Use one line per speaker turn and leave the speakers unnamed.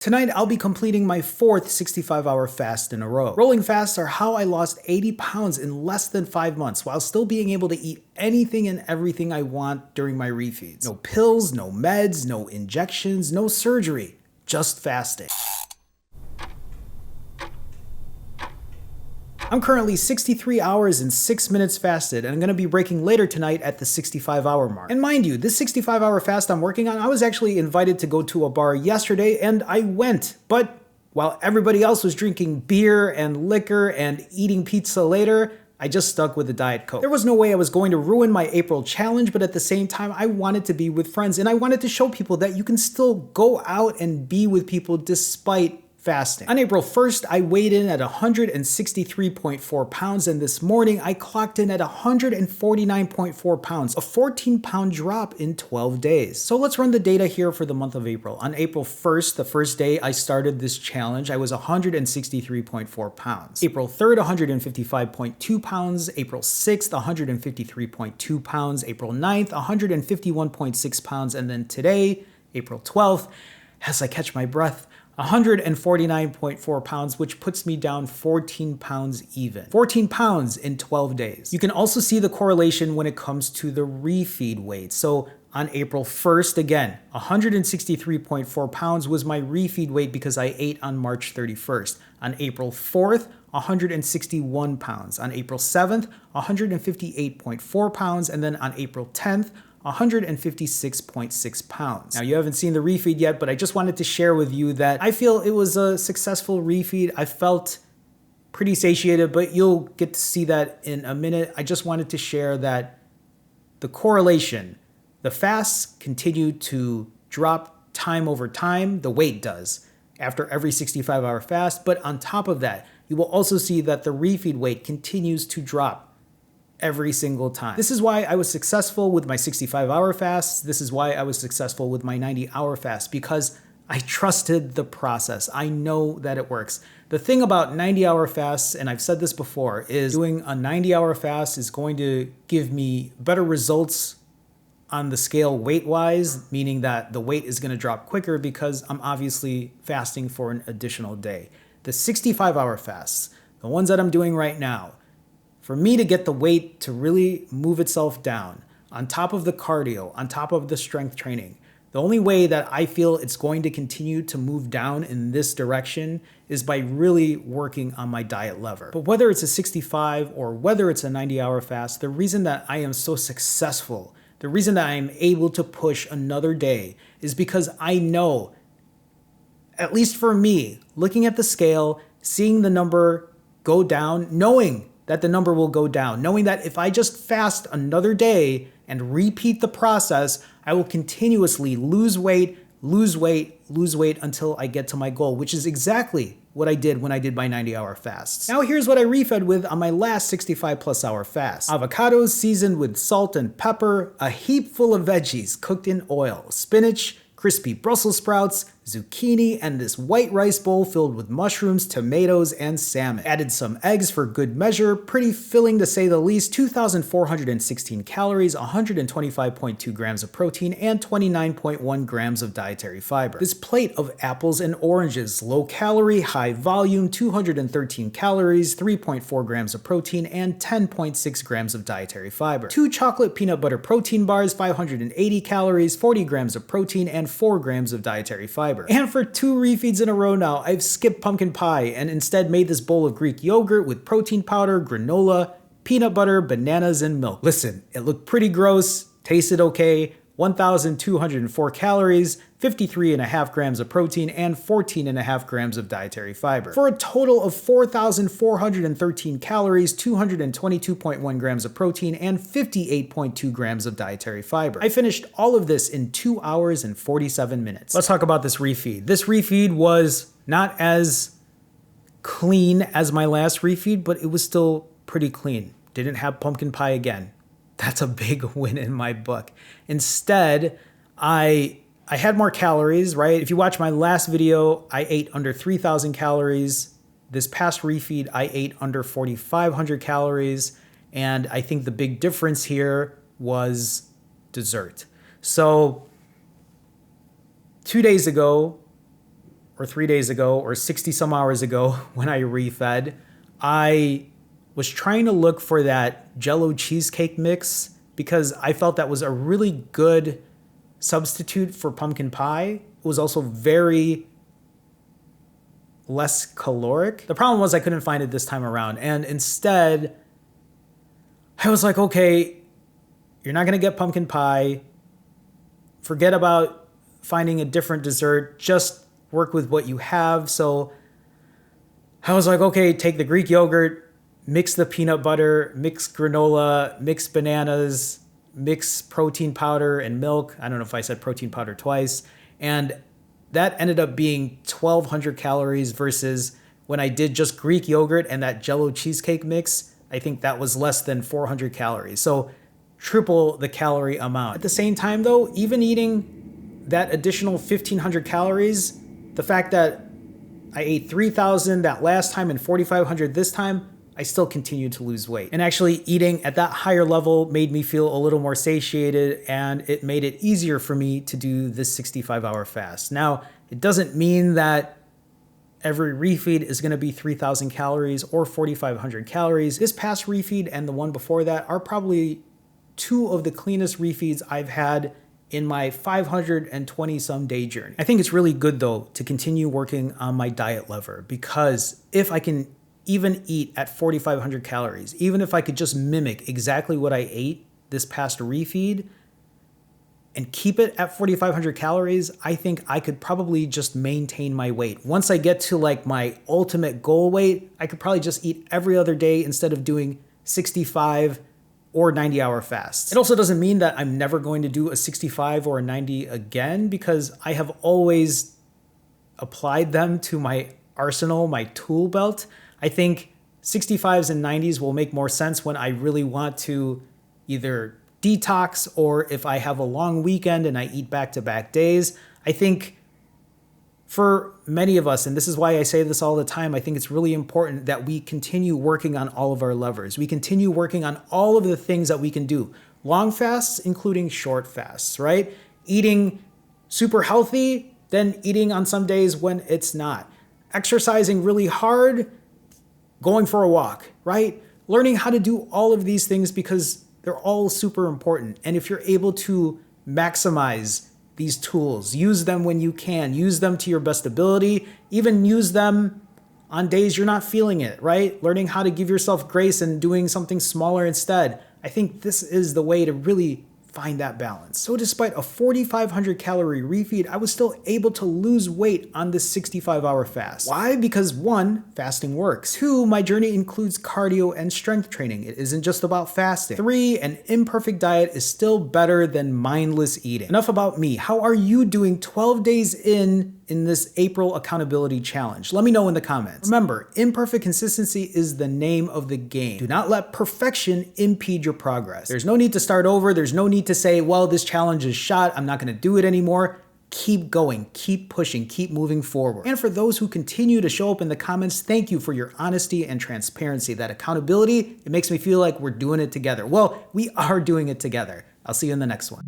Tonight, I'll be completing my fourth 65-hour fast in a row. Rolling fasts are how I lost 80 pounds in less than 5 months while still being able to eat anything and everything I want during my refeeds. No pills, no meds, no injections, no surgery, just fasting. I'm currently 63 hours and 6 minutes fasted, and I'm going to be breaking later tonight at the 65-hour mark. And mind you, this 65-hour fast I'm working on, I was actually invited to go to a bar yesterday, and I went. But while everybody else was drinking beer and liquor and eating pizza later, I just stuck with the Diet Coke. There was no way I was going to ruin my April challenge, but at the same time, I wanted to be with friends, and I wanted to show people that you can still go out and be with people despite fasting. On April 1st, I weighed in at 163.4 pounds, and this morning I clocked in at 149.4 pounds, a 14-pound drop in 12 days. So let's run the data here for the month of April. On April 1st, the first day I started this challenge, I was 163.4 pounds. April 3rd, 155.2 pounds. April 6th, 153.2 pounds. April 9th, 151.6 pounds. And then today, April 12th, as I catch my breath, 149.4 pounds, which puts me down 14 pounds even. 14 pounds in 12 days. You can also see the correlation when it comes to the refeed weight. So on April 1st, again, 163.4 pounds was my refeed weight because I ate on March 31st. On April 4th, 161 pounds. On April 7th, 158.4 pounds. And then on April 10th, 156.6 pounds. Now, you haven't seen the refeed yet, but I just wanted to share with you that I feel it was a successful refeed. I felt pretty satiated, but you'll get to see that in a minute. I just wanted to share that the correlation, the fasts continue to drop time over time, the weight does, after every 65-hour fast. But on top of that, you will also see that the refeed weight continues to drop every single time. This is why I was successful with my 65-hour fasts. This is why I was successful with my 90-hour fast, because I trusted the process. I know that it works. The thing about 90-hour fasts, and I've said this before, is doing a 90-hour fast is going to give me better results on the scale weight-wise, meaning that the weight is going to drop quicker because I'm obviously fasting for an additional day. The 65-hour fasts, the ones that I'm doing right now, for me to get the weight to really move itself down, on top of the cardio, on top of the strength training, the only way that I feel it's going to continue to move down in this direction is by really working on my diet lever. But whether it's a 65 or whether it's a 90-hour fast, the reason that I am so successful, the reason that I'm able to push another day is because I know, at least for me, looking at the scale, seeing the number go down, knowing that the number will go down, knowing that if I just fast another day and repeat the process, I will continuously lose weight until I get to my goal, which is exactly what I did when I did my 90-hour fasts. Now here's what I refed with on my last 65+ hour fast. Avocados seasoned with salt and pepper, a heap full of veggies cooked in oil, spinach, crispy Brussels sprouts, zucchini, and this white rice bowl filled with mushrooms, tomatoes, and salmon. Added some eggs for good measure, pretty filling to say the least, 2,416 calories, 125.2 grams of protein, and 29.1 grams of dietary fiber. This plate of apples and oranges, low calorie, high volume, 213 calories, 3.4 grams of protein, and 10.6 grams of dietary fiber. 2 chocolate peanut butter protein bars, 580 calories, 40 grams of protein, and 4 grams of dietary fiber. And for 2 refeeds in a row now, I've skipped pumpkin pie and instead made this bowl of Greek yogurt with protein powder, granola, peanut butter, bananas, and milk. Listen, it looked pretty gross, tasted okay, 1,204 calories, 53.5 grams of protein, and 14.5 grams of dietary fiber. For a total of 4,413 calories, 222.1 grams of protein, and 58.2 grams of dietary fiber. I finished all of this in 2 hours and 47 minutes. Let's talk about this refeed. This refeed was not as clean as my last refeed, but it was still pretty clean. Didn't have pumpkin pie again. That's a big win in my book. Instead, I had more calories, right? If you watch my last video, I ate under 3,000 calories. This past refeed, I ate under 4,500 calories. And I think the big difference here was dessert. So 2 days ago, or 3 days ago or 60 some hours ago when I refed, I was trying to look for that Jello cheesecake mix because I felt that was a really good substitute for pumpkin pie. It was also very less caloric. The problem was I couldn't find it this time around. And instead, I was like, okay, you're not gonna get pumpkin pie. Forget about finding a different dessert. Just work with what you have. So I was like, okay, take the Greek yogurt, mix the peanut butter, mix granola, mix bananas, mix protein powder and milk. I don't know if I said protein powder twice. And that ended up being 1,200 calories versus when I did just Greek yogurt and that Jello cheesecake mix, I think that was less than 400 calories. So triple the calorie amount. At the same time though, even eating that additional 1,500 calories, the fact that I ate 3,000 that last time and 4,500 this time, I still continued to lose weight. And actually eating at that higher level made me feel a little more satiated, and it made it easier for me to do this 65-hour fast. Now, it doesn't mean that every refeed is gonna be 3,000 calories or 4,500 calories. This past refeed and the one before that are probably two of the cleanest refeeds I've had in my 520 some day journey. I think it's really good though to continue working on my diet lever, because if I can even eat at 4,500 calories, even if I could just mimic exactly what I ate this past refeed and keep it at 4,500 calories, I think I could probably just maintain my weight. Once I get to like my ultimate goal weight, I could probably just eat every other day instead of doing 65 or 90-hour fasts. It also doesn't mean that I'm never going to do a 65 or a 90 again, because I have always applied them to my arsenal, my tool belt. I think 65s and 90s will make more sense when I really want to either detox or if I have a long weekend and I eat back-to-back days. I think for many of us, and this is why I say this all the time, I think it's really important that we continue working on all of our levers. We continue working on all of the things that we can do. Long fasts, including short fasts, right? Eating super healthy, then eating on some days when it's not. Exercising really hard, going for a walk, right? Learning how to do all of these things because they're all super important. And if you're able to maximize these tools, use them when you can, use them to your best ability, even use them on days you're not feeling it, right? Learning how to give yourself grace and doing something smaller instead. I think this is the way to really find that balance. So despite a 4,500 calorie refeed, I was still able to lose weight on this 65-hour fast. Why? Because 1, fasting works. 2, my journey includes cardio and strength training. It isn't just about fasting. 3, an imperfect diet is still better than mindless eating. Enough about me. How are you doing 12 days in this April accountability challenge? Let me know in the comments. Remember, imperfect consistency is the name of the game. Do not let perfection impede your progress. There's no need to start over. There's no need to say, well, this challenge is shot, I'm not gonna do it anymore. Keep going, keep pushing, keep moving forward. And for those who continue to show up in the comments, thank you for your honesty and transparency. That accountability, it makes me feel like we're doing it together. Well, we are doing it together. I'll see you in the next one.